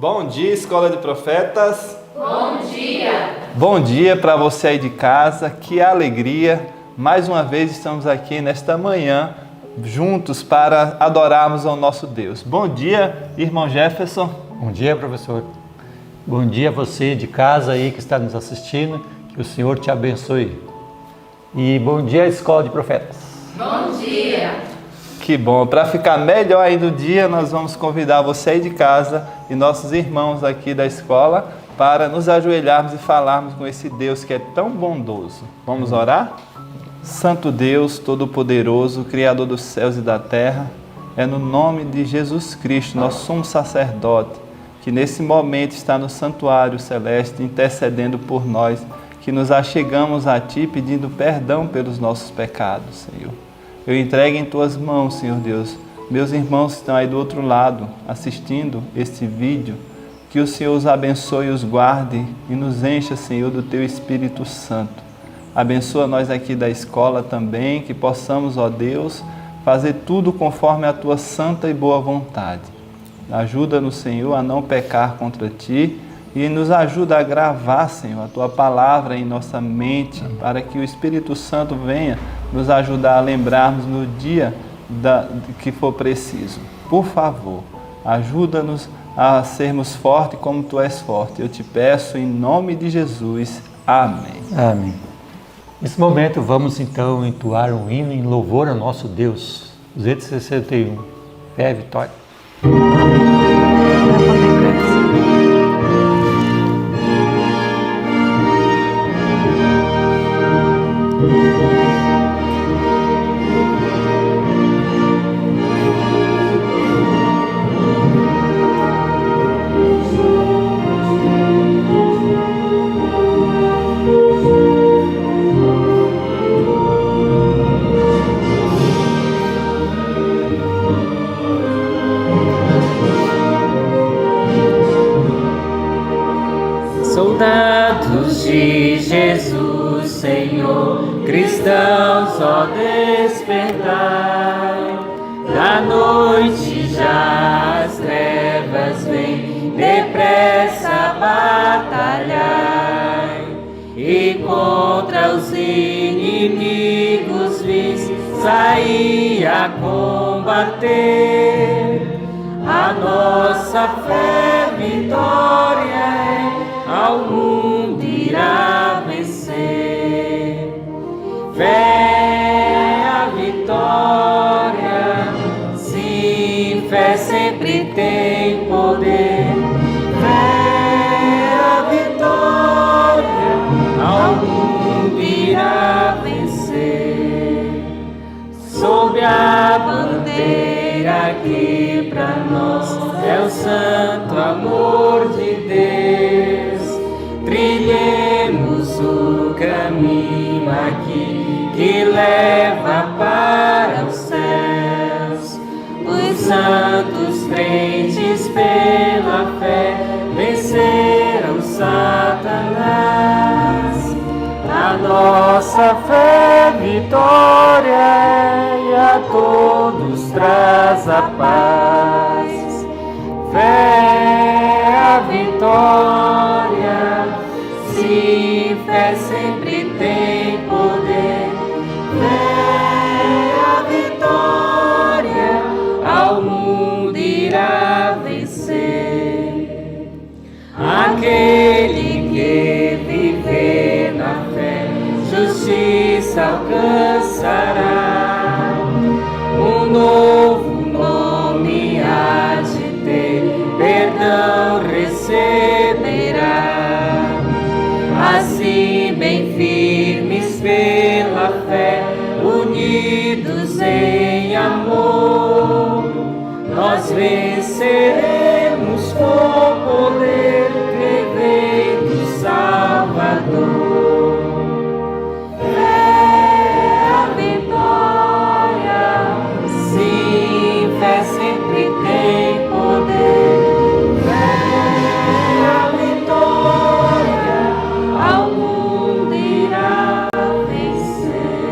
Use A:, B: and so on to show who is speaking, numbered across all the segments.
A: Bom dia, Escola de Profetas.
B: Bom dia.
A: Bom dia para você aí de casa. Que alegria. Mais uma vez estamos aqui nesta manhã, juntos para adorarmos ao nosso Deus. Bom dia, irmão Jefferson.
C: Bom dia, professor. Bom dia a você de casa aí que está nos assistindo. Que o Senhor te abençoe. E bom dia, Escola de Profetas.
B: Bom dia.
A: Que bom. Para ficar melhor ainda o dia, nós vamos convidar você aí de casa e nossos irmãos aqui da escola para nos ajoelharmos e falarmos com esse Deus que é tão bondoso. Vamos orar? Santo Deus, Todo-Poderoso, Criador dos céus e da terra, é no nome de Jesus Cristo, nosso sumo sacerdote, que nesse momento está no santuário celeste intercedendo por nós, que nos achegamos a Ti pedindo perdão pelos nossos pecados, Senhor. Eu entrego em Tuas mãos, Senhor Deus, meus irmãos que estão aí do outro lado assistindo este vídeo, que o Senhor os abençoe e os guarde e nos encha, Senhor, do Teu Espírito Santo. Abençoa nós aqui da escola também, que possamos, ó Deus, fazer tudo conforme a Tua santa e boa vontade. Ajuda-nos, Senhor, a não pecar contra Ti e nos ajuda a gravar, Senhor, a Tua palavra em nossa mente, para que o Espírito Santo venha nos ajudar a lembrarmos no dia que for preciso. Por favor, ajuda-nos a sermos fortes como Tu és forte. Eu te peço em nome de Jesus. Amém.
C: Amém. Nesse momento vamos então entoar um hino em louvor ao nosso Deus. 261. Fé e vitória.
D: Soldados de Jesus, Senhor, cristãos, ó despertai, da noite já as trevas vêm, depressa batalhai, e contra os inimigos vis, saí a combater, a nossa fé vitória é, ao mundo irá vencer. Fé a vitória, sim, fé sempre tem poder. Fé a vitória, ao mundo irá vencer. Sob a bandeira que pra nós é o santo amor de Deus, trilhemos o caminho aqui que leva para os céus. Os santos crentes pela fé venceram Satanás. A nossa fé vitória é, e a todos traz a paz. Fé a vitória, sim, fé sempre tem poder. Fé a vitória, ao mundo irá vencer. Aquele que viver na fé, justiça alcançará. Um novo nome há de ter, perdão receberá. Assim bem firmes pela fé, unidos em amor, nós venceremos com poder, crê do Salvador. Fé a vitória, sim, fé sempre tem poder. Fé a vitória, ao mundo irá vencer.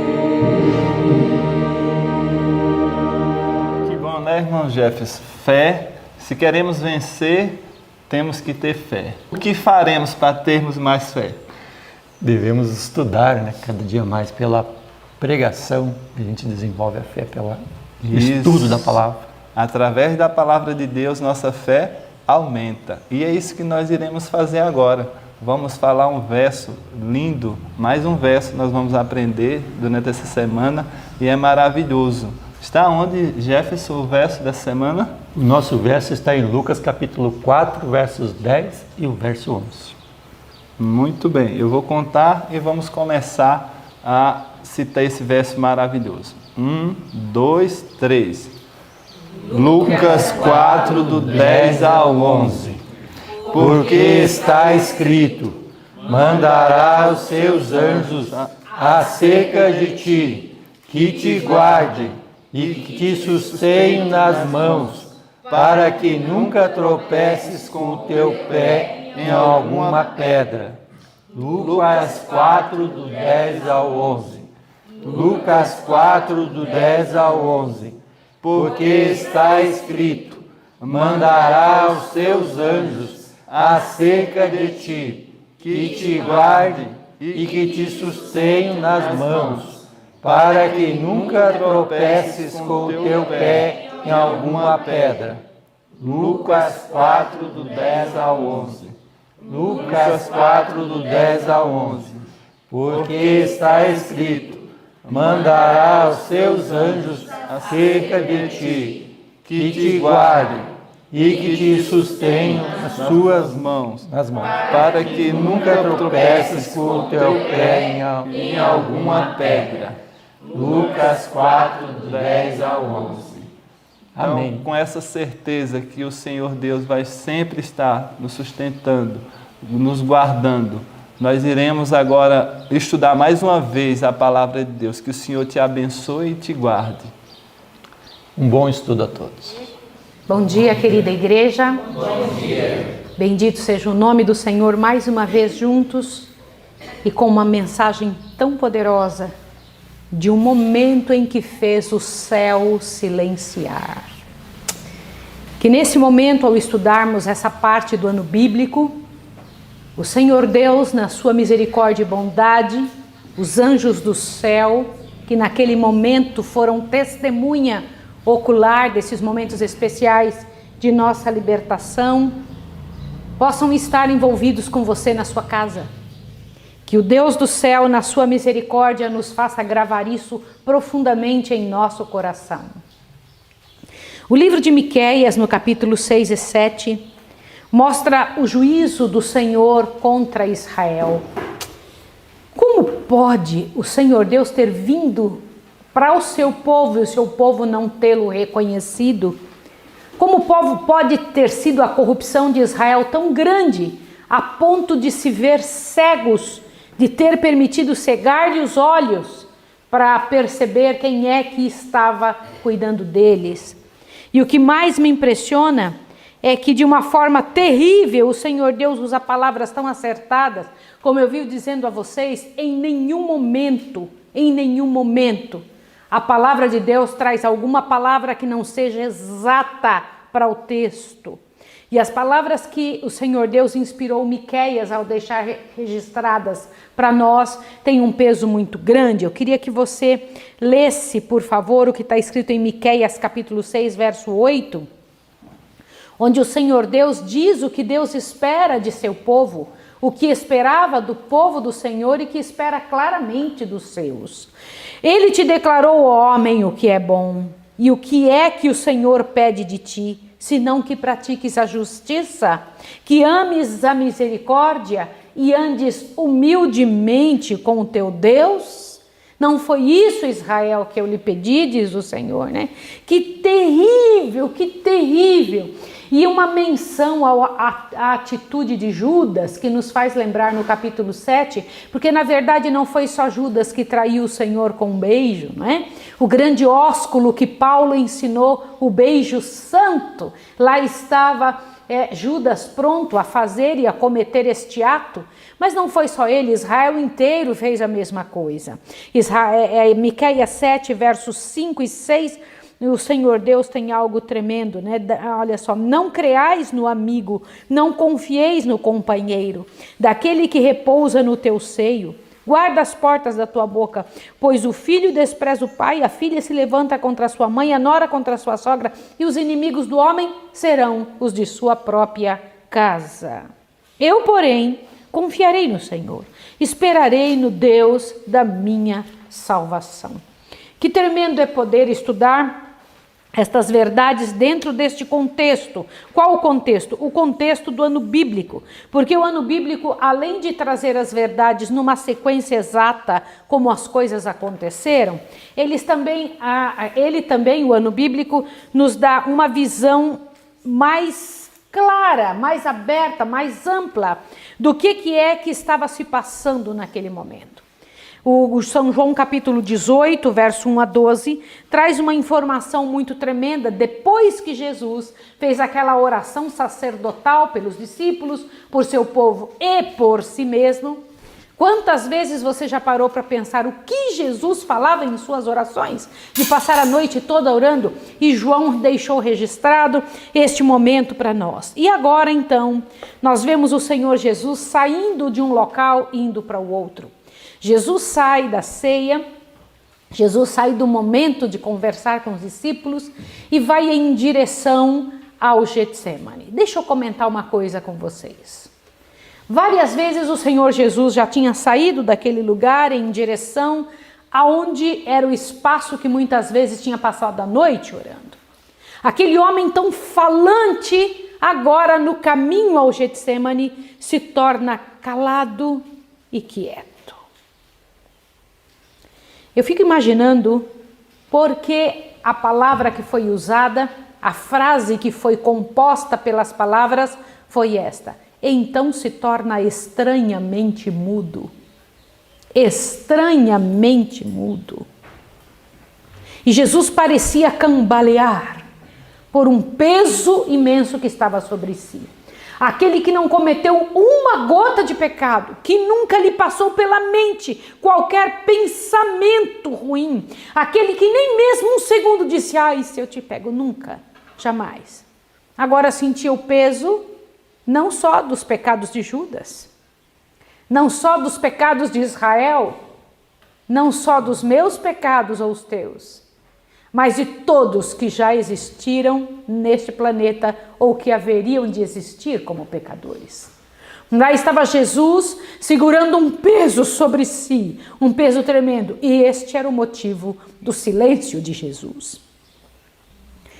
A: Que bom, né, irmão Jefferson? Fé, se queremos vencer, temos que ter fé. O que faremos para termos mais fé?
C: Devemos estudar, né, cada dia mais pela pregação. A gente desenvolve a fé pelo estudo da palavra.
A: Através da palavra de Deus, nossa fé aumenta. E é isso que nós iremos fazer agora. Vamos falar um verso lindo, mais um verso nós vamos aprender durante essa semana e é maravilhoso. Está onde, Jefferson, o verso dessa semana?
C: O nosso verso está em Lucas capítulo 4, versos 10 e o verso 11.
A: Muito bem, eu vou contar e vamos começar a citar esse verso maravilhoso. 1, 2, 3. Lucas 4, do 10 ao 11.
C: Porque está escrito: mandará os seus anjos acerca de ti, que te guardem e que te sustenham nas mãos, para que nunca tropeces com o teu pé em alguma pedra. Lucas 4, do 10 ao 11. Lucas 4, do 10 ao 11. Porque está escrito: mandará os seus anjos acerca de ti, que te guardem e que te sustenham nas mãos, para que nunca tropeces com o teu pé em alguma pedra. Lucas 4, do 10 ao 11. Lucas 4, do 10 ao 11. Porque está escrito: mandará os seus anjos acerca de ti, que te guardem e que te sustenham nas suas mãos, para que nunca tropeces com o teu pé em alguma pedra. Lucas 4, do 10 ao 11. Amém.
A: Então, com essa certeza que o Senhor Deus vai sempre estar nos sustentando, nos guardando, nós iremos agora estudar mais uma vez a palavra de Deus. Que o Senhor te abençoe e te guarde.
C: Um bom estudo a todos.
E: Bom dia, querida igreja. Bom dia. Bendito seja o nome do Senhor, mais uma vez juntos e com uma mensagem tão poderosa de um momento em que fez o céu silenciar. Que nesse momento, ao estudarmos essa parte do ano bíblico, o Senhor Deus, na sua misericórdia e bondade, os anjos do céu, que naquele momento foram testemunha ocular desses momentos especiais de nossa libertação, possam estar envolvidos com você na sua casa. Que o Deus do céu, na sua misericórdia, nos faça gravar isso profundamente em nosso coração. O livro de Miqueias, no capítulo 6 e 7, mostra o juízo do Senhor contra Israel. Como pode o Senhor Deus ter vindo para o seu povo e o seu povo não tê-lo reconhecido? Como o povo pode ter sido a corrupção de Israel tão grande, a ponto de se ver cegos, de ter permitido cegar-lhe os olhos para perceber quem é que estava cuidando deles? E o que mais me impressiona é que de uma forma terrível o Senhor Deus usa palavras tão acertadas, como eu vi dizendo a vocês, em nenhum momento, a palavra de Deus traz alguma palavra que não seja exata para o texto. E as palavras que o Senhor Deus inspirou Miqueias ao deixar registradas para nós têm um peso muito grande. Eu queria que você lesse, por favor, o que está escrito em Miqueias capítulo 6, verso 8, onde o Senhor Deus diz o que Deus espera de seu povo, o que esperava do povo do Senhor e que espera claramente dos seus. Ele te declarou, ó homem, o que é bom, e o que é que o Senhor pede de ti, senão que pratiques a justiça, que ames a misericórdia e andes humildemente com o teu Deus? Não foi isso, Israel, que eu lhe pedi, diz o Senhor, né? Que terrível, que terrível. E uma menção à atitude de Judas, que nos faz lembrar no capítulo 7, porque na verdade não foi só Judas que traiu o Senhor com um beijo, não é? O grande ósculo que Paulo ensinou, o beijo santo, lá estava Judas pronto a fazer e a cometer este ato, mas não foi só ele, Israel inteiro fez a mesma coisa. Miqueias 7, versos 5 e 6, o Senhor Deus tem algo tremendo, né? Olha só, não creais no amigo, não confieis no companheiro, daquele que repousa no teu seio. Guarda as portas da tua boca, pois o filho despreza o pai, a filha se levanta contra a sua mãe, a nora contra a sua sogra, e os inimigos do homem serão os de sua própria casa. Eu, porém, confiarei no Senhor, esperarei no Deus da minha salvação. Que tremendo é poder estudar estas verdades dentro deste contexto. Qual o contexto? O contexto do ano bíblico. Porque o ano bíblico, além de trazer as verdades numa sequência exata, como as coisas aconteceram, ele também, o ano bíblico, nos dá uma visão mais clara, mais aberta, mais ampla do que é que estava se passando naquele momento. O São João capítulo 18, verso 1 a 12, traz uma informação muito tremenda. Depois que Jesus fez aquela oração sacerdotal pelos discípulos, por seu povo e por si mesmo, quantas vezes você já parou para pensar o que Jesus falava em suas orações? De passar a noite toda orando, e João deixou registrado este momento para nós. E agora então, nós vemos o Senhor Jesus saindo de um local e indo para o outro. Jesus sai da ceia, Jesus sai do momento de conversar com os discípulos e vai em direção ao Getsemane. Deixa eu comentar uma coisa com vocês. Várias vezes o Senhor Jesus já tinha saído daquele lugar em direção aonde era o espaço que muitas vezes tinha passado a noite orando. Aquele homem tão falante, agora no caminho ao Getsemane, se torna calado e quieto. Eu fico imaginando porque a palavra que foi usada, a frase que foi composta pelas palavras foi esta: então se torna estranhamente mudo. Estranhamente mudo. E Jesus parecia cambalear por um peso imenso que estava sobre si. Aquele que não cometeu uma gota de pecado, que nunca lhe passou pela mente qualquer pensamento ruim, aquele que nem mesmo um segundo disse, ai, se eu te pego, nunca, jamais. Agora sentia o peso não só dos pecados de Judas, não só dos pecados de Israel, não só dos meus pecados ou os teus, mas de todos que já existiram neste planeta ou que haveriam de existir como pecadores. Lá estava Jesus segurando um peso sobre si, um peso tremendo, e este era o motivo do silêncio de Jesus.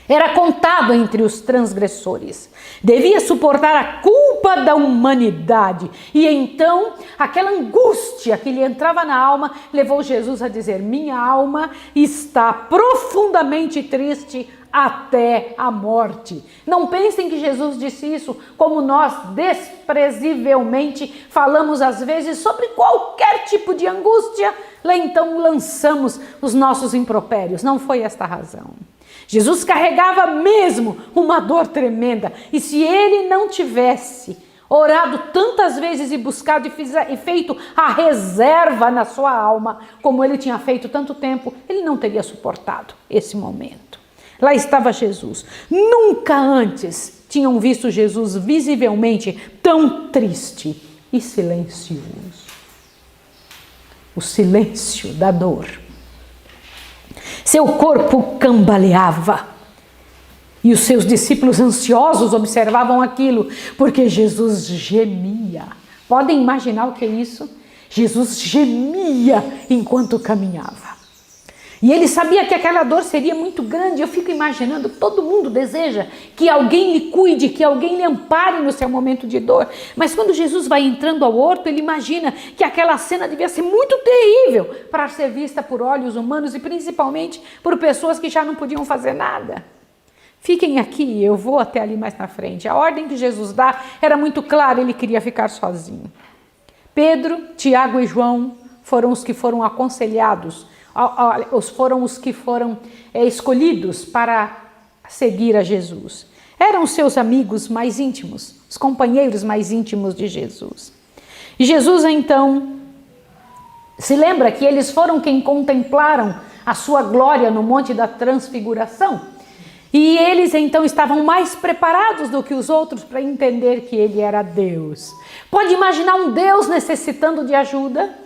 E: Era contado entre os transgressores, devia suportar a culpa da humanidade, e então aquela angústia que lhe entrava na alma levou Jesus a dizer, minha alma está profundamente triste até a morte. Não pensem que Jesus disse isso como nós desprezivelmente falamos às vezes sobre qualquer tipo de angústia, lá então lançamos os nossos impropérios. Não foi esta a razão. Jesus carregava mesmo uma dor tremenda, e se ele não tivesse orado tantas vezes e buscado e feito a reserva na sua alma, como ele tinha feito tanto tempo, ele não teria suportado esse momento. Lá estava Jesus. Nunca antes tinham visto Jesus visivelmente tão triste e silencioso. O silêncio da dor. Seu corpo cambaleava e os seus discípulos ansiosos observavam aquilo, porque Jesus gemia. Podem imaginar o que é isso? Jesus gemia enquanto caminhava. E ele sabia que aquela dor seria muito grande. Eu fico imaginando, todo mundo deseja que alguém lhe cuide, que alguém lhe ampare no seu momento de dor. Mas quando Jesus vai entrando ao horto, ele imagina que aquela cena devia ser muito terrível para ser vista por olhos humanos e principalmente por pessoas que já não podiam fazer nada. Fiquem aqui, eu vou até ali mais na frente. A ordem que Jesus dá era muito clara, ele queria ficar sozinho. Pedro, Tiago e João foram os que foram aconselhados, foram os que foram escolhidos para seguir a Jesus. Eram seus amigos mais íntimos, os companheiros mais íntimos de Jesus. E Jesus então se lembra que eles foram quem contemplaram a sua glória no Monte da Transfiguração. E eles então estavam mais preparados do que os outros para entender que ele era Deus. Pode imaginar um Deus necessitando de ajuda?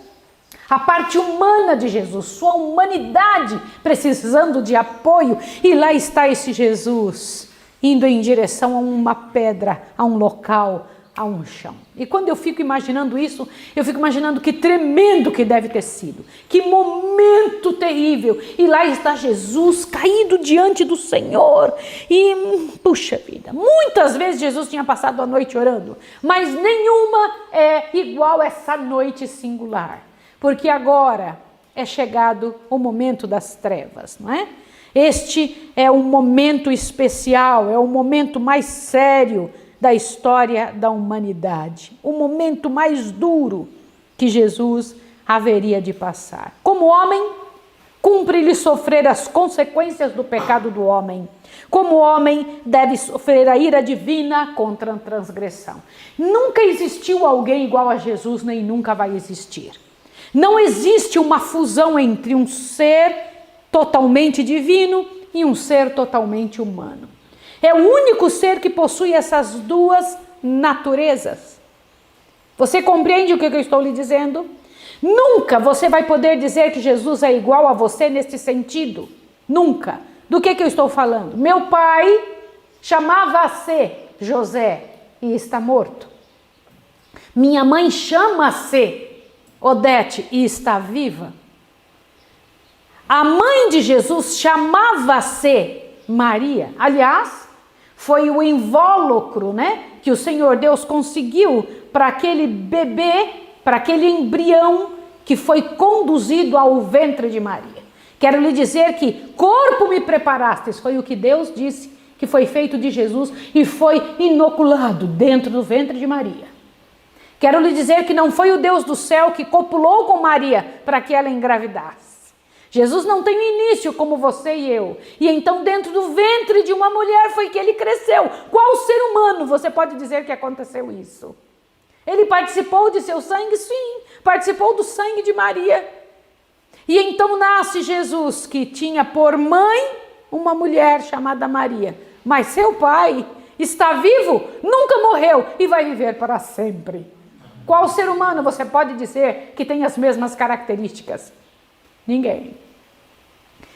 E: A parte humana de Jesus, sua humanidade precisando de apoio. E lá está esse Jesus, indo em direção a uma pedra, a um local, a um chão. E quando eu fico imaginando isso, eu fico imaginando que tremendo que deve ter sido. Que momento terrível. E lá está Jesus caído diante do Senhor. E, puxa vida, muitas vezes Jesus tinha passado a noite orando, mas nenhuma é igual essa noite singular. Porque agora é chegado o momento das trevas, não é? Este é um momento especial, é o momento mais sério da história da humanidade. O momento mais duro que Jesus haveria de passar. Como homem, cumpre-lhe sofrer as consequências do pecado do homem. Como homem, deve sofrer a ira divina contra a transgressão. Nunca existiu alguém igual a Jesus, nem nunca vai existir. Não existe uma fusão entre um ser totalmente divino e um ser totalmente humano. É o único ser que possui essas duas naturezas. Você compreende o que eu estou lhe dizendo? Nunca você vai poder dizer que Jesus é igual a você nesse sentido. Nunca. Do que eu estou falando? Meu pai chamava-se José e está morto. Minha mãe chama-se Odete e está viva. A mãe de Jesus chamava-se Maria. Aliás, foi o invólucro, que o Senhor Deus conseguiu para aquele bebê, para aquele embrião que foi conduzido ao ventre de Maria. Quero lhe dizer que corpo me preparastes, foi o que Deus disse que foi feito de Jesus e foi inoculado dentro do ventre de Maria. Quero lhe dizer que não foi o Deus do céu que copulou com Maria para que ela engravidasse. Jesus não tem início como você e eu. E então dentro do ventre de uma mulher foi que ele cresceu. Qual ser humano você pode dizer que aconteceu isso? Ele participou de seu sangue? Sim. Participou do sangue de Maria. E então nasce Jesus, que tinha por mãe uma mulher chamada Maria. Mas seu pai está vivo, nunca morreu e vai viver para sempre. Qual ser humano você pode dizer que tem as mesmas características? Ninguém.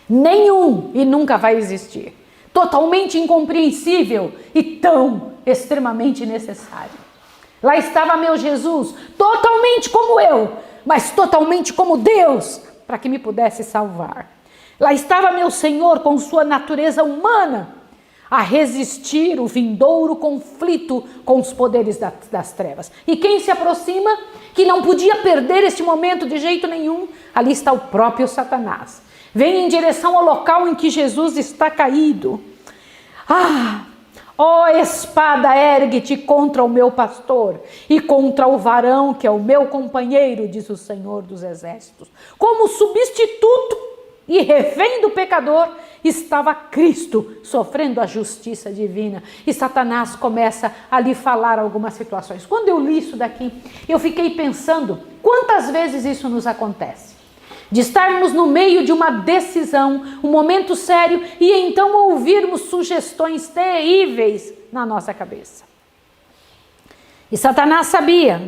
E: Nenhum, e nunca vai existir. Totalmente incompreensível e tão extremamente necessário. Lá estava meu Jesus, totalmente como eu, mas totalmente como Deus, para que me pudesse salvar. Lá estava meu Senhor com sua natureza humana, a resistir o vindouro conflito com os poderes das trevas. E quem se aproxima, que não podia perder este momento de jeito nenhum, ali está o próprio Satanás. Vem em direção ao local em que Jesus está caído. Ó espada, ergue-te contra o meu pastor e contra o varão que é o meu companheiro, diz o Senhor dos Exércitos. Como substituto e refém do pecador, estava Cristo sofrendo a justiça divina. E Satanás começa a lhe falar algumas situações. Quando eu li isso daqui, eu fiquei pensando quantas vezes isso nos acontece. De estarmos no meio de uma decisão, um momento sério, e então ouvirmos sugestões terríveis na nossa cabeça. E Satanás sabia,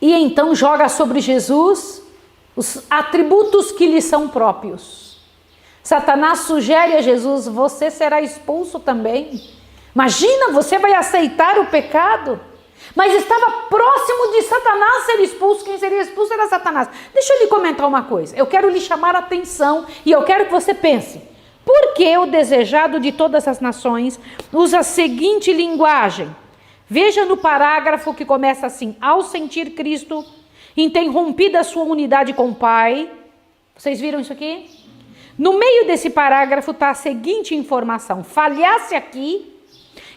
E: E então joga sobre Jesus os atributos que lhe são próprios. Satanás sugere a Jesus: você será expulso também. Imagina, você vai aceitar o pecado? Mas estava próximo de Satanás ser expulso. Quem seria expulso era Satanás. Deixa eu lhe comentar uma coisa. Eu quero lhe chamar a atenção e eu quero que você pense. Por que o desejado de todas as nações usa a seguinte linguagem? Veja no parágrafo que começa assim: ao sentir Cristo, interrompida a sua unidade com o Pai. Vocês viram isso aqui? No meio desse parágrafo está a seguinte informação: falhasse aqui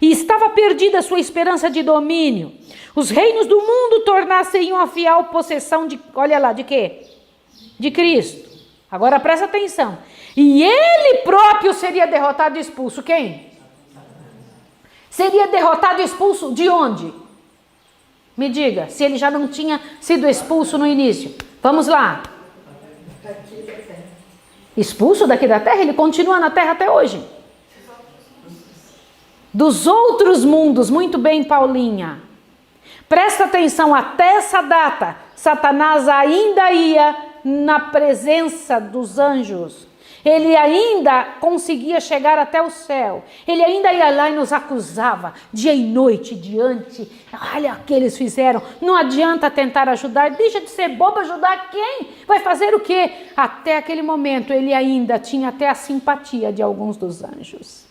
E: e estava perdida a sua esperança de domínio. Os reinos do mundo tornassem a fiel possessão de, olha lá, de quê? De Cristo. Agora presta atenção. E ele próprio seria derrotado e expulso. Quem? Seria derrotado e expulso de onde? Me diga, se ele já não tinha sido expulso no início. Vamos lá. expulso daqui da terra, ele continua na terra até hoje. Dos outros mundos, muito bem, Paulinha. Presta atenção, até essa data, Satanás ainda ia na presença dos anjos. Ele ainda conseguia chegar até o céu. Ele ainda ia lá e nos acusava, dia e noite, diante. Olha o que eles fizeram. Não adianta tentar ajudar. Deixa de ser bobo, ajudar quem? Vai fazer o quê? Até aquele momento, ele ainda tinha até a simpatia de alguns dos anjos.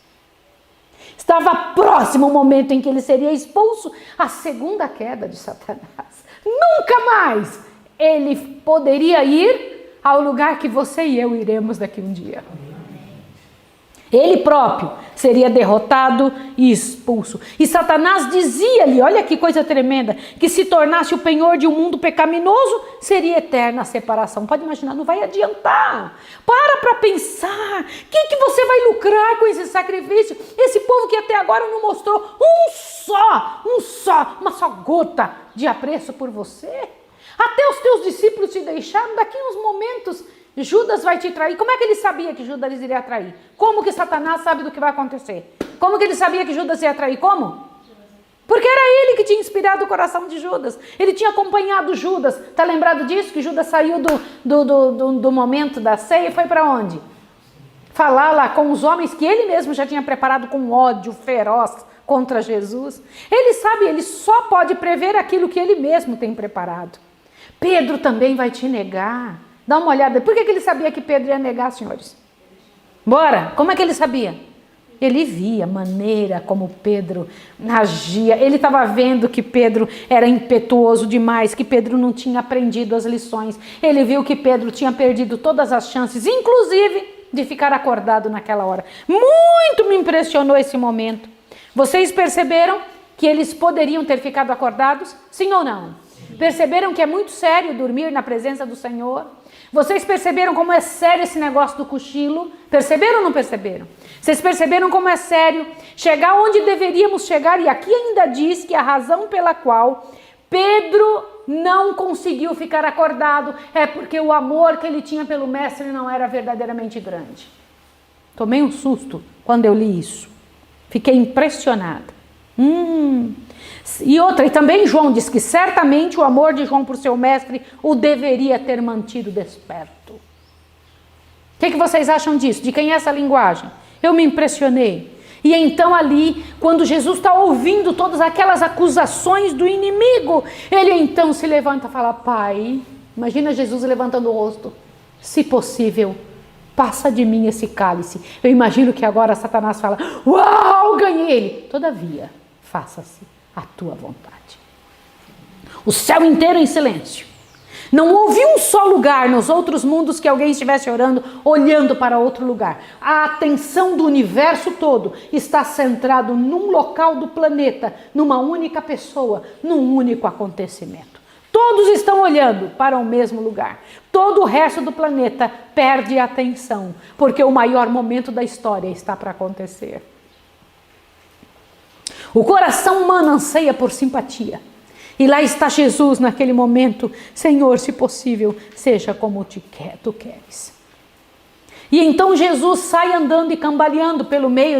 E: Estava próximo o momento em que ele seria expulso, a segunda queda de Satanás. Nunca mais ele poderia ir ao lugar que você e eu iremos daqui um dia. Ele próprio seria derrotado e expulso. E Satanás dizia-lhe, olha que coisa tremenda, que se tornasse o penhor de um mundo pecaminoso, seria eterna a separação. Pode imaginar, não vai adiantar. Para pensar. O que você vai lucrar com esse sacrifício? Esse povo que até agora não mostrou uma só gota de apreço por você. Até os teus discípulos te deixaram, daqui a uns momentos Judas vai te trair. Como é que ele sabia que Judas iria trair? Como que Satanás sabe do que vai acontecer? Como que ele sabia que Judas ia trair? Como? Porque era ele que tinha inspirado o coração de Judas. Ele tinha acompanhado Judas. Está lembrado disso? Que Judas saiu do momento da ceia e foi para onde? Falar lá com os homens que ele mesmo já tinha preparado com ódio feroz contra Jesus. Ele sabe, ele só pode prever aquilo que ele mesmo tem preparado. Pedro também vai te negar. Dá uma olhada. Por que ele sabia que Pedro ia negar, senhores? Bora. Como é que ele sabia? Ele via a maneira como Pedro agia. Ele estava vendo que Pedro era impetuoso demais, que Pedro não tinha aprendido as lições. Ele viu que Pedro tinha perdido todas as chances, inclusive de ficar acordado naquela hora. Muito me impressionou esse momento. Vocês perceberam que eles poderiam ter ficado acordados? Sim ou não? Perceberam que é muito sério dormir na presença do Senhor? Vocês perceberam como é sério esse negócio do cochilo? Perceberam ou não perceberam? Vocês perceberam como é sério chegar onde deveríamos chegar? E aqui ainda diz que a razão pela qual Pedro não conseguiu ficar acordado é porque o amor que ele tinha pelo mestre não era verdadeiramente grande. Tomei um susto quando eu li isso. Fiquei impressionada. E também João diz que certamente o amor de João por seu mestre o deveria ter mantido desperto. O que vocês acham disso? De quem é essa linguagem? Eu me impressionei. E então ali, quando Jesus está ouvindo todas aquelas acusações do inimigo, ele então se levanta e fala: Pai, imagina Jesus levantando o rosto, se possível, passa de mim esse cálice. Eu imagino que agora Satanás fala: uau, ganhei ele. Todavia, faça-se a tua vontade. O céu inteiro em silêncio. Não houve um só lugar nos outros mundos que alguém estivesse orando, olhando para outro lugar. A atenção do universo todo está centrado num local do planeta, numa única pessoa, num único acontecimento. Todos estão olhando para o mesmo lugar. Todo o resto do planeta perde a atenção, porque o maior momento da história está para acontecer. O coração humano anseia por simpatia. E lá está Jesus naquele momento: Senhor, se possível, seja como tu queres. E então Jesus sai andando e cambaleando pelo meio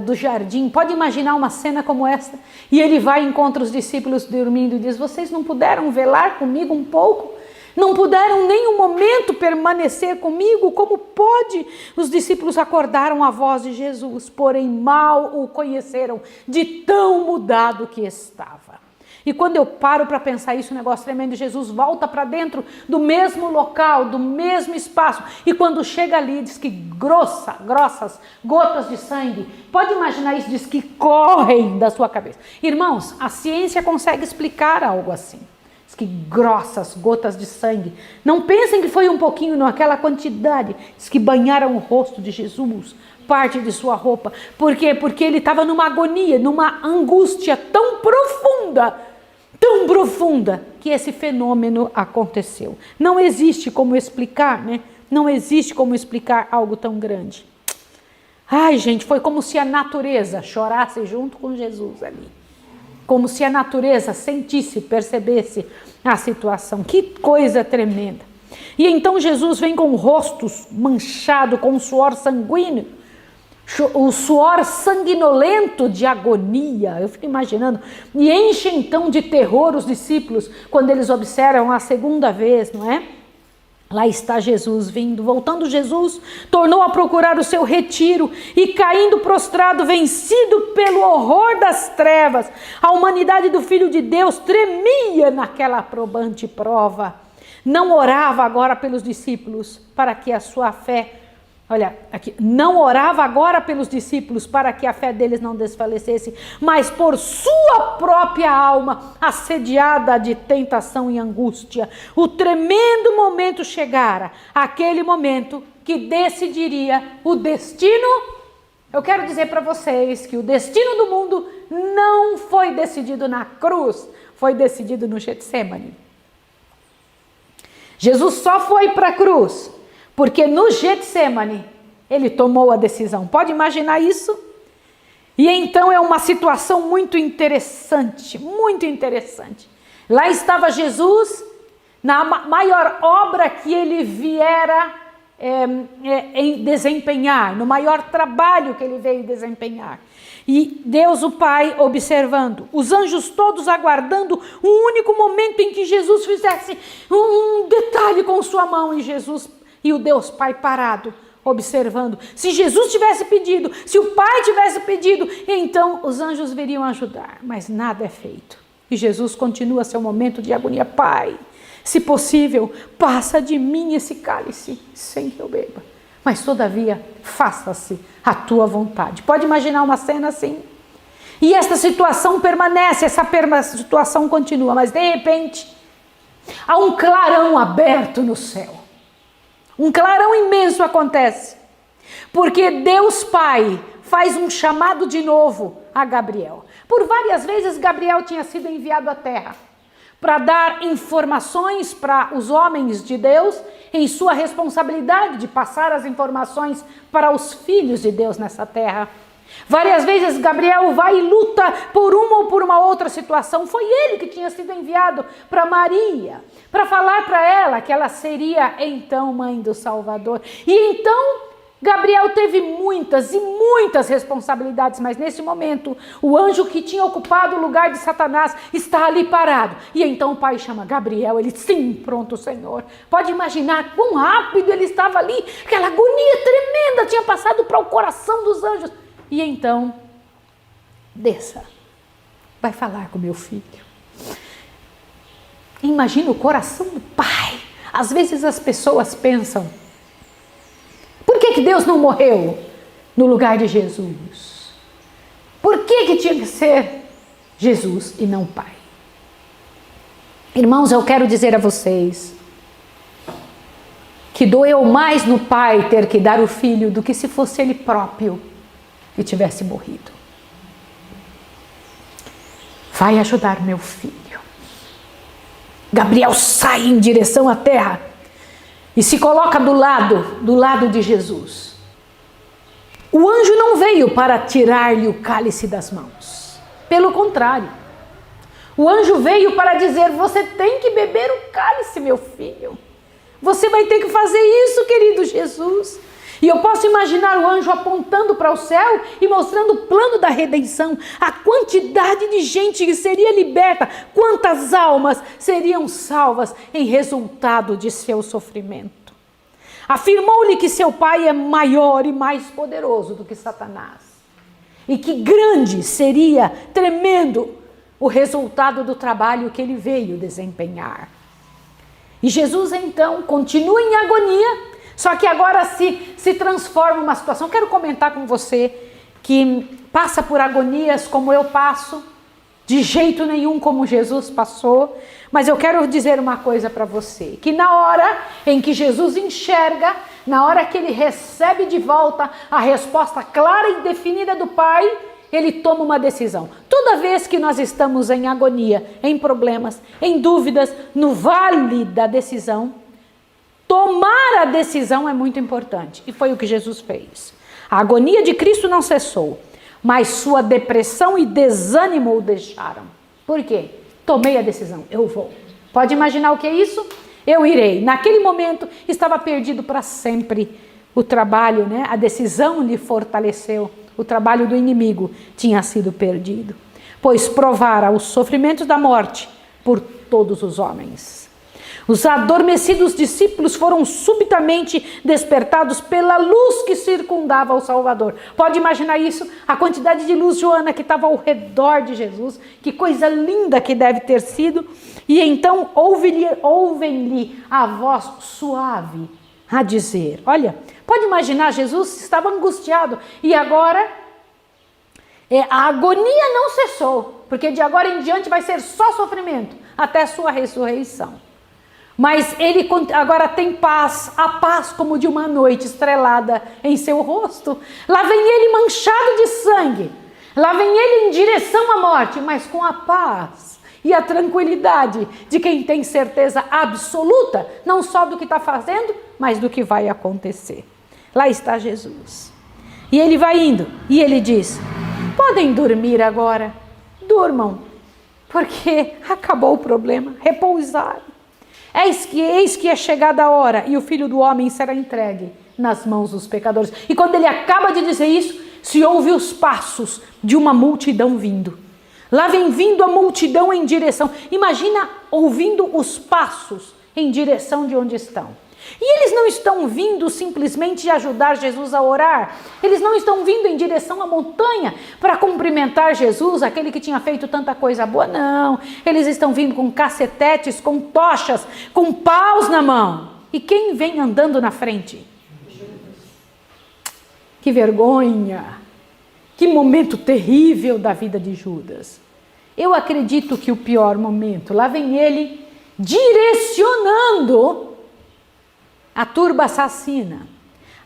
E: do jardim. Pode imaginar uma cena como essa? E ele vai e encontra os discípulos dormindo e diz: vocês não puderam velar comigo um pouco? Não puderam nem um momento permanecer comigo? Como pode? Os discípulos acordaram a voz de Jesus, porém mal o conheceram, de tão mudado que estava. E quando eu paro para pensar isso, um negócio tremendo, Jesus volta para dentro do mesmo local, do mesmo espaço. E quando chega ali, diz que grossas gotas de sangue. Pode imaginar isso? Diz que correm da sua cabeça. Irmãos, a ciência consegue explicar algo assim. Diz que grossas gotas de sangue. Não pensem que foi um pouquinho, não, aquela quantidade. Diz que banharam o rosto de Jesus, parte de sua roupa. Por quê? Porque ele estava numa agonia, numa angústia tão profunda, que esse fenômeno aconteceu. Não existe como explicar, né? Não existe como explicar algo tão grande. Ai, gente, foi como se a natureza chorasse junto com Jesus ali. Como se a natureza sentisse, percebesse a situação. Que coisa tremenda. E então Jesus vem com o rosto manchado, com o suor sanguíneo, o suor sanguinolento de agonia. Eu fico imaginando. E enche então de terror os discípulos quando eles observam a segunda vez, não é? Lá está Jesus vindo. Voltando Jesus, tornou a procurar o seu retiro e, caindo prostrado, vencido pelo horror das trevas, a humanidade do Filho de Deus tremia naquela aprobante prova. Não orava agora pelos discípulos para que a sua fé... Olha, aqui, não orava agora pelos discípulos para que a fé deles não desfalecesse, mas por sua própria alma, assediada de tentação e angústia. O tremendo momento chegara, aquele momento que decidiria o destino. Eu quero dizer para vocês que o destino do mundo não foi decidido na cruz, foi decidido no Getsêmani. Jesus só foi para a cruz porque no Getsêmani ele tomou a decisão. Pode imaginar isso? E então é uma situação muito interessante, muito interessante. Lá estava Jesus, na maior obra que ele viera desempenhar, no maior trabalho que ele veio desempenhar. E Deus o Pai observando, os anjos todos aguardando um único momento em que Jesus fizesse um detalhe com sua mão, e Jesus e o Deus Pai parado, observando. Se Jesus tivesse pedido, se o Pai tivesse pedido, então os anjos viriam ajudar, mas nada é feito. E Jesus continua seu momento de agonia. Pai, se possível, passa de mim esse cálice, sem que eu beba. Mas todavia, faça-se a tua vontade. Pode imaginar uma cena assim? E esta situação permanece, essa situação continua, mas de repente, há um clarão aberto no céu. Um clarão imenso acontece, porque Deus Pai faz um chamado de novo a Gabriel. Por várias vezes Gabriel tinha sido enviado à terra para dar informações para os homens de Deus em sua responsabilidade de passar as informações para os filhos de Deus nessa terra. Várias vezes Gabriel vai e luta por uma ou por uma outra situação. Foi ele que tinha sido enviado para Maria, para falar para ela que ela seria então mãe do Salvador. E então Gabriel teve muitas e muitas responsabilidades, mas nesse momento o anjo que tinha ocupado o lugar de Satanás está ali parado. E então o Pai chama Gabriel, ele, sim, pronto, Senhor. Pode imaginar quão rápido ele estava ali, aquela agonia tremenda tinha passado para o coração dos anjos. E então, desça, vai falar com meu filho. Imagina o coração do Pai. Às vezes as pessoas pensam, por que Deus não morreu no lugar de Jesus? Por que tinha que ser Jesus e não o Pai? Irmãos, eu quero dizer a vocês que doeu mais no Pai ter que dar o Filho do que se fosse Ele próprio que tivesse morrido. Vai ajudar meu filho. Gabriel sai em direção à terra e se coloca do lado de Jesus. O anjo não veio para tirar-lhe o cálice das mãos. Pelo contrário, o anjo veio para dizer, você tem que beber o cálice, meu filho. Você vai ter que fazer isso, querido Jesus. E eu posso imaginar o anjo apontando para o céu e mostrando o plano da redenção, a quantidade de gente que seria liberta, quantas almas seriam salvas em resultado de seu sofrimento. Afirmou-lhe que seu Pai é maior e mais poderoso do que Satanás, e que grande seria, tremendo, o resultado do trabalho que ele veio desempenhar. E Jesus então continua em agonia, só que agora se transforma uma situação. Quero comentar com você que passa por agonias como eu passo, de jeito nenhum como Jesus passou, mas eu quero dizer uma coisa para você, que na hora em que Jesus enxerga, na hora que ele recebe de volta a resposta clara e definida do Pai, ele toma uma decisão. Toda vez que nós estamos em agonia, em problemas, em dúvidas, no vale da decisão, tomar a decisão é muito importante. E foi o que Jesus fez. A agonia de Cristo não cessou, mas sua depressão e desânimo o deixaram. Por quê? Tomei a decisão, eu vou. Pode imaginar o que é isso? eu irei. Naquele momento estava perdido para sempre. O trabalho, né? A decisão lhe fortaleceu. O trabalho do inimigo tinha sido perdido, pois provara os sofrimentos da morte por todos os homens. Os adormecidos discípulos foram subitamente despertados pela luz que circundava o Salvador. Pode imaginar isso? A quantidade de luz, Joana, que estava ao redor de Jesus. Que coisa linda que deve ter sido. E então ouvem-lhe a voz suave a dizer, olha, pode imaginar, Jesus estava angustiado e agora a agonia não cessou, porque de agora em diante vai ser só sofrimento até a sua ressurreição. Mas ele agora tem paz, a paz como de uma noite estrelada em seu rosto. Lá vem ele manchado de sangue, lá vem ele em direção à morte, mas com a paz e a tranquilidade de quem tem certeza absoluta, não só do que está fazendo, mas do que vai acontecer. Lá está Jesus. E ele vai indo, e ele diz, podem dormir agora, durmam, porque acabou o problema, repousar. Eis que é chegada a hora, e o Filho do Homem será entregue nas mãos dos pecadores. E quando ele acaba de dizer isso, se ouve os passos de uma multidão vindo. Lá vem vindo a multidão em direção. Imagina ouvindo os passos em direção de onde estão. E eles não estão vindo simplesmente ajudar Jesus a orar. Eles não estão vindo em direção à montanha para cumprimentar Jesus, aquele que tinha feito tanta coisa boa. Não, eles estão vindo com cacetetes, com tochas, com paus na mão. E quem vem andando na frente? Que vergonha! Que momento terrível da vida de Judas. Eu acredito que o pior momento, lá vem ele direcionando a turba assassina.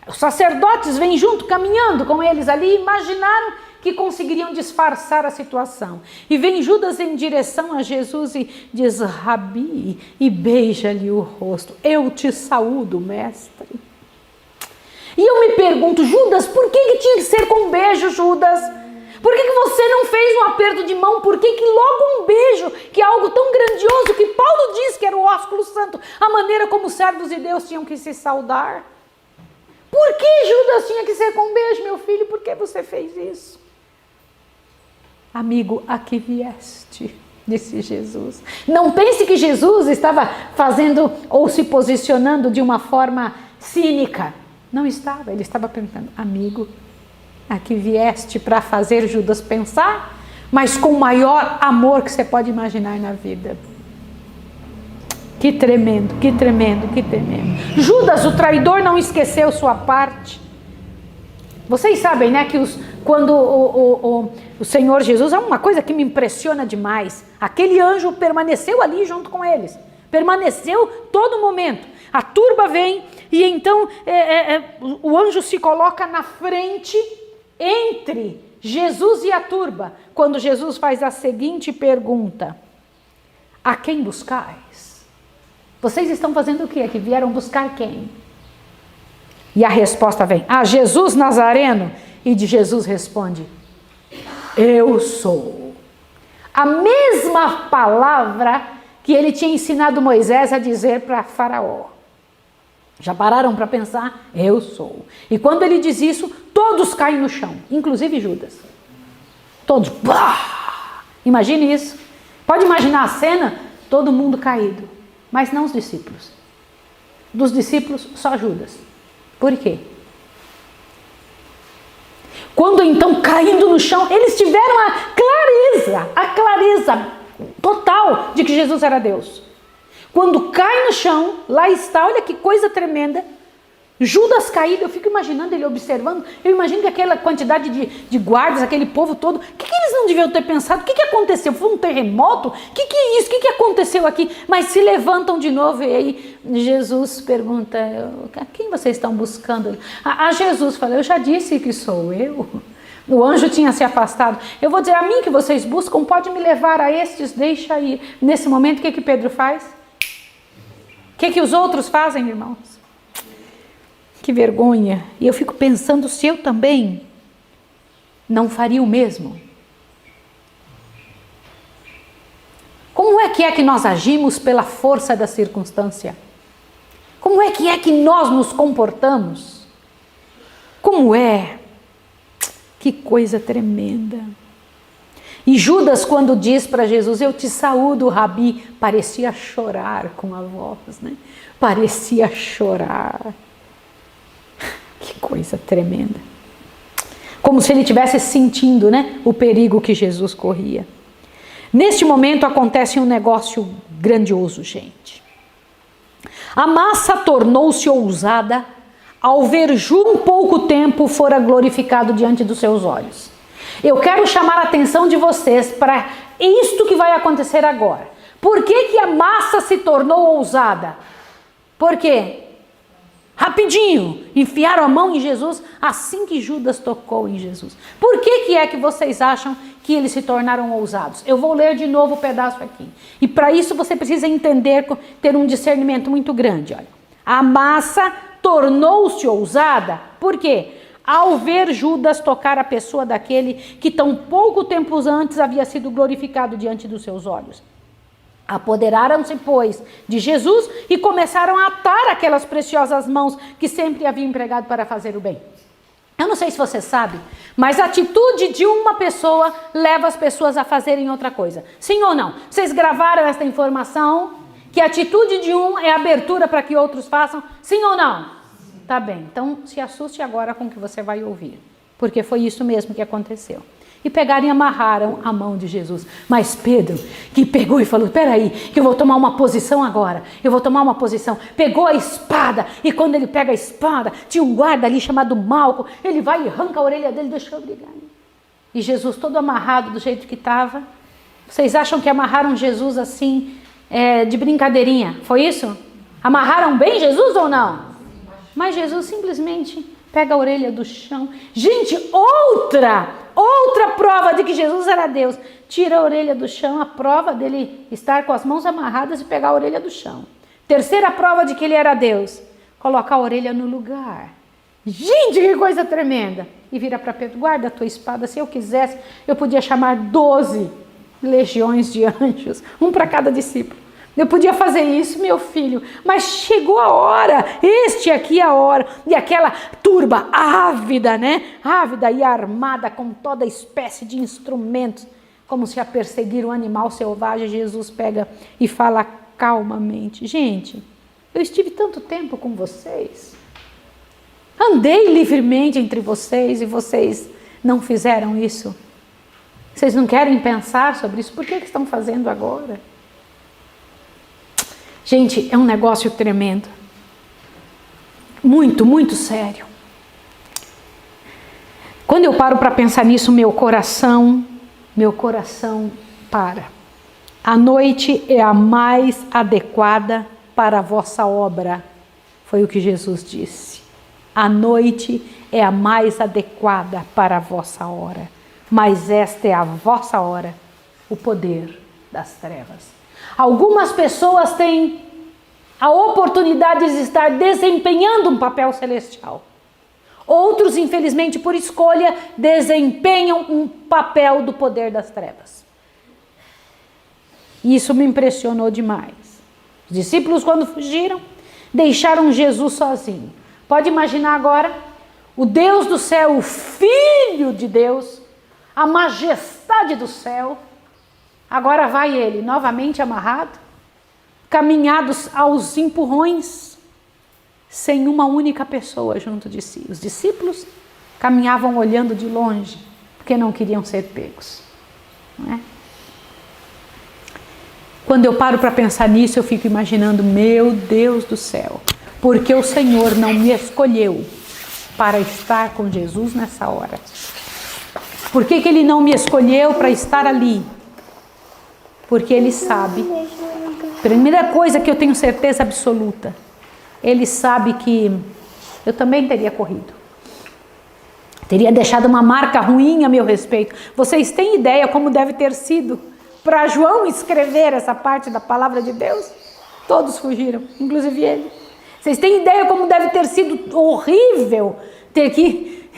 E: Os sacerdotes vêm junto, caminhando com eles ali, e imaginaram que conseguiriam disfarçar a situação. E vem Judas em direção a Jesus e diz, Rabi, e beija-lhe o rosto. Eu te saúdo, mestre. E eu me pergunto, Judas, por que tinha que ser com um beijo, Judas? Por que você não fez um aperto de mão? Por que logo um beijo, que é algo tão grandioso, que Paulo diz que era o ósculo santo, a maneira como os servos de Deus tinham que se saudar? Por que Judas tinha que ser com um beijo, meu filho? Por que você fez isso? Amigo, a que vieste? Disse Jesus. Não pense que Jesus estava fazendo ou se posicionando de uma forma cínica. Não estava, ele estava perguntando, amigo, a que vieste para fazer Judas pensar, mas com o maior amor que você pode imaginar na vida. Que tremendo, que tremendo, que tremendo. Judas, o traidor, não esqueceu sua parte. Vocês sabem, né, que quando o Senhor Jesus, é uma coisa que me impressiona demais, aquele anjo permaneceu ali junto com eles, permaneceu todo momento. A turba vem e então o anjo se coloca na frente entre Jesus e a turba, quando Jesus faz a seguinte pergunta, a quem buscais? Vocês estão fazendo o quê? Que vieram buscar quem? E a resposta vem, a Jesus Nazareno, e de Jesus responde, eu sou. A mesma palavra que ele tinha ensinado Moisés a dizer para Faraó. Já pararam para pensar? Eu sou. E quando ele diz isso, todos caem no chão, inclusive Judas. Todos. Bah! Imagine isso. Pode imaginar a cena? Todo mundo caído. Mas não os discípulos. Dos discípulos, só Judas. Por quê? Quando então caindo no chão, eles tiveram a clareza total de que Jesus era Deus. Quando cai no chão, lá está, olha que coisa tremenda, Judas caído, eu fico imaginando ele observando, eu imagino que aquela quantidade de guardas, aquele povo todo, o que eles não deviam ter pensado? O que aconteceu? Foi um terremoto? O que é isso? O que aconteceu aqui? Mas se levantam de novo e aí Jesus pergunta, a quem vocês estão buscando? A Jesus fala, eu já disse que sou eu. O anjo tinha se afastado. Eu vou dizer, a mim que vocês buscam, pode me levar a estes, deixa ir. Nesse momento, o que Pedro faz? O que os outros fazem, irmãos? Que vergonha. E eu fico pensando se eu também não faria o mesmo. Como é que nós agimos pela força da circunstância? Como é que nós nos comportamos? Como é? Que coisa tremenda. E Judas, quando diz para Jesus, eu te saúdo, Rabi, parecia chorar com a voz, né? Parecia chorar. Que coisa tremenda. Como se ele estivesse sentindo, né, o perigo que Jesus corria. Neste momento acontece um negócio grandioso, gente. A massa tornou-se ousada ao ver Ju pouco tempo fora glorificado diante dos seus olhos. Eu quero chamar a atenção de vocês para isto que vai acontecer agora. Por que a massa se tornou ousada? Por quê? Rapidinho, enfiaram a mão em Jesus assim que Judas tocou em Jesus. Por que é que vocês acham que eles se tornaram ousados? Eu vou ler de novo o pedaço aqui. E para isso você precisa entender, ter um discernimento muito grande. Olha. A massa tornou-se ousada. Por quê? Ao ver Judas tocar a pessoa daquele que tão pouco tempo antes havia sido glorificado diante dos seus olhos. Apoderaram-se, pois, de Jesus e começaram a atar aquelas preciosas mãos que sempre haviam empregado para fazer o bem. Eu não sei se você sabe, mas a atitude de uma pessoa leva as pessoas a fazerem outra coisa. Sim ou não? Vocês gravaram essa informação? Que a atitude de um é abertura para que outros façam? Sim ou não? Tá bem, então se assuste agora com o que você vai ouvir. Porque foi isso mesmo que aconteceu. E pegaram e amarraram a mão de Jesus. Mas Pedro, que pegou e falou, espera aí, que eu vou tomar uma posição agora. Eu vou tomar uma posição. Pegou a espada, e quando ele pega a espada, tinha um guarda ali chamado Malco, ele vai e arranca a orelha dele, deixa eu brigar. E Jesus todo amarrado do jeito que estava. Vocês acham que amarraram Jesus assim, de brincadeirinha? Foi isso? Amarraram bem Jesus ou não? Mas Jesus simplesmente pega a orelha do chão. Gente, outra prova de que Jesus era Deus. Tira a orelha do chão, a prova dele estar com as mãos amarradas e pegar a orelha do chão. Terceira prova de que ele era Deus. Colocar a orelha no lugar. Gente, que coisa tremenda. E vira para Pedro, guarda a tua espada. Se eu quisesse, eu podia chamar 12 legiões de anjos. Um para cada discípulo. Eu podia fazer isso, meu filho, mas chegou a hora, este aqui é a hora. E aquela turba ávida, né? Ávida e armada com toda espécie de instrumentos, como se a perseguir um animal selvagem. Jesus pega e fala calmamente, gente, eu estive tanto tempo com vocês, andei livremente entre vocês e vocês não fizeram isso. Vocês não querem pensar sobre isso? Por que estão fazendo agora? Gente, é um negócio tremendo. Muito, muito sério. Quando eu paro para pensar nisso, meu coração para. A noite é a mais adequada para a vossa obra. Foi o que Jesus disse. A noite é a mais adequada para a vossa hora. Mas esta é a vossa hora, o poder das trevas. Algumas pessoas têm a oportunidade de estar desempenhando um papel celestial. Outros, infelizmente, por escolha, desempenham um papel do poder das trevas. Isso me impressionou demais. Os discípulos, quando fugiram, deixaram Jesus sozinho. Pode imaginar agora o Deus do céu, o Filho de Deus, a majestade do céu. Agora vai ele, novamente amarrado, caminhados aos empurrões, sem uma única pessoa junto de si. Os discípulos caminhavam olhando de longe, porque não queriam ser pegos. Não é? Quando eu paro para pensar nisso, eu fico imaginando, meu Deus do céu, porque o Senhor não me escolheu para estar com Jesus nessa hora? Por que Ele não me escolheu para estar ali? Porque Ele sabe, primeira coisa que eu tenho certeza absoluta, Ele sabe que eu também teria corrido. Teria deixado uma marca ruim a meu respeito. Vocês têm ideia como deve ter sido para João escrever essa parte da palavra de Deus? Todos fugiram, inclusive ele. Vocês têm ideia como deve ter sido horrível ter que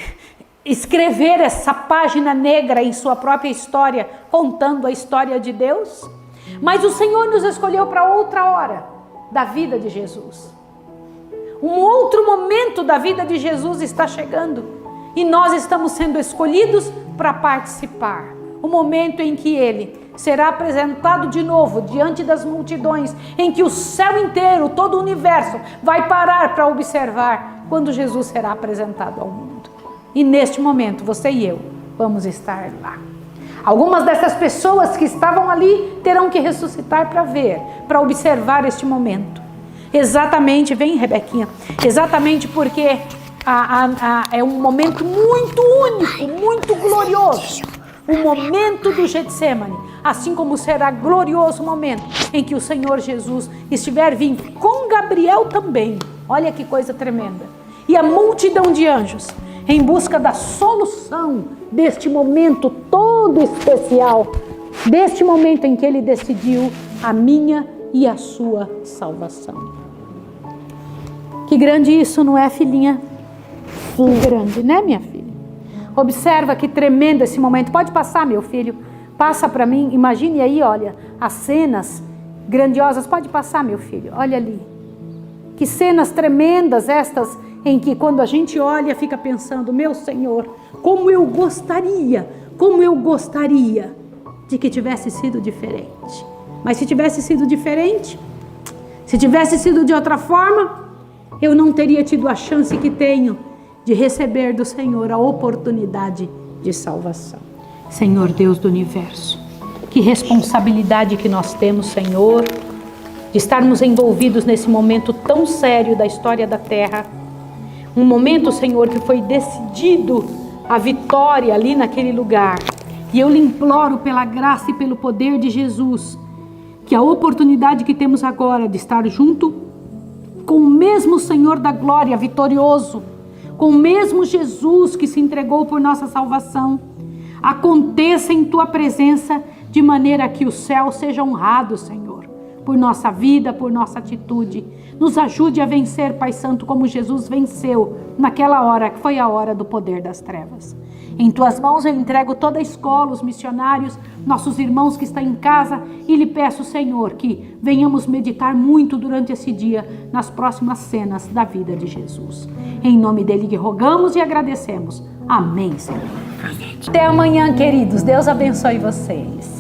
E: escrever essa página negra em sua própria história, contando a história de Deus? Mas o Senhor nos escolheu para outra hora da vida de Jesus. Um outro momento da vida de Jesus está chegando e nós estamos sendo escolhidos para participar. O momento em que ele será apresentado de novo diante das multidões, em que o céu inteiro, todo o universo vai parar para observar quando Jesus será apresentado ao mundo. E neste momento, você e eu vamos estar lá. Algumas dessas pessoas que estavam ali terão que ressuscitar para ver, para observar este momento. Exatamente, vem Rebequinha, exatamente porque é um momento muito único, muito glorioso. O momento do Getsemane, assim como será glorioso o momento em que o Senhor Jesus estiver vindo com Gabriel também. Olha que coisa tremenda. E a multidão de anjos em busca da solução deste momento todo especial, deste momento em que ele decidiu a minha e a sua salvação. Que grande isso, não é, filhinha? Que grande, né, minha filha? Observa que tremendo esse momento. Pode passar, meu filho. Passa para mim. Imagine aí, olha, as cenas grandiosas. Pode passar, meu filho. Olha ali. Que cenas tremendas estas, em que quando a gente olha, fica pensando, meu Senhor, como eu gostaria de que tivesse sido diferente. Mas se tivesse sido diferente, se tivesse sido de outra forma, eu não teria tido a chance que tenho de receber do Senhor a oportunidade de salvação. Senhor Deus do universo, que responsabilidade que nós temos, Senhor, de estarmos envolvidos nesse momento tão sério da história da Terra. Um momento, Senhor, que foi decidido a vitória ali naquele lugar. E eu lhe imploro pela graça e pelo poder de Jesus, que a oportunidade que temos agora de estar junto com o mesmo Senhor da glória vitorioso, com o mesmo Jesus que se entregou por nossa salvação, aconteça em tua presença de maneira que o céu seja honrado, Senhor, por nossa vida, por nossa atitude. Nos ajude a vencer, Pai Santo, como Jesus venceu naquela hora, que foi a hora do poder das trevas. Em tuas mãos eu entrego toda a escola, os missionários, nossos irmãos que estão em casa, e lhe peço, Senhor, que venhamos meditar muito durante esse dia nas próximas cenas da vida de Jesus. Em nome dele que rogamos e agradecemos. Amém, Senhor. Até amanhã, queridos. Deus abençoe vocês.